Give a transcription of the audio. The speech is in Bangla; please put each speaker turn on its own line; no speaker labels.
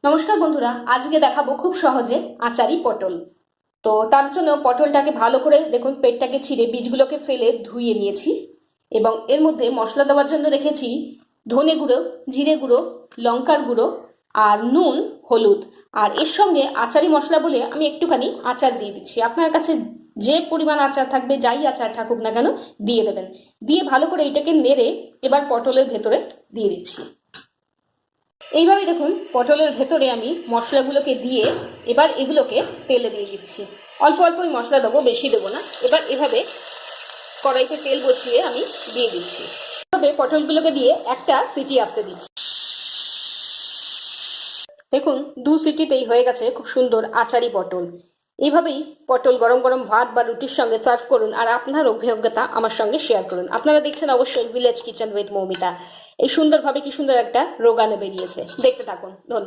নমস্কার বন্ধুরা, আজকে দেখাবো খুব সহজে আচারি পটল। তো তার জন্য পটলটাকে ভালো করে দেখুন, পেটটাকে ছিঁড়ে বীজগুলোকে ফেলে ধুয়ে নিয়েছি এবং এর মধ্যে মশলা দেওয়ার জন্য রেখেছি ধনে গুঁড়ো, জিরে গুঁড়ো, লঙ্কার গুঁড়ো আর নুন, হলুদ। আর এর সঙ্গে আচারি মশলা বলে আমি একটুখানি আচার দিয়ে দিচ্ছি। আপনার কাছে যে পরিমাণ আচার থাকবে, যাই আচার থাকুক না কেন, দিয়ে দেবেন। দিয়ে ভালো করে এটাকে নেড়ে এবার পটলের ভেতরে দিয়ে দিচ্ছি। এইভাবে দেখুন, পটলের ভেতরে আমি মশলাগুলোকে দিয়ে এবার এগুলোকে তেলে দিয়ে দিচ্ছি। অল্প অল্পই মশলা দেবো, বেশি দেবো না। এবার এভাবে কড়াইতে তেল বসিয়ে আমি দিয়ে দিচ্ছি। এভাবে পটলগুলোকে দিয়ে একটা সিটি আসতে দিচ্ছি। দেখুন, 2 সিটিতেই হয়ে গেছে খুব সুন্দর আচারি পটল। এইভাবেই পটল গরম গরম ভাত বা রুটির সঙ্গে সার্ভ করুন আর আপনার অভিজ্ঞতা আমার সঙ্গে শেয়ার করুন। আপনারা দেখছেন অবশ্যই ভিলেজ কিচেন উইথ মৌমিতা। এই সুন্দরভাবে কি সুন্দর একটা রোগানে বেরিয়েছে, দেখতে থাকুন। ধন্যবাদ।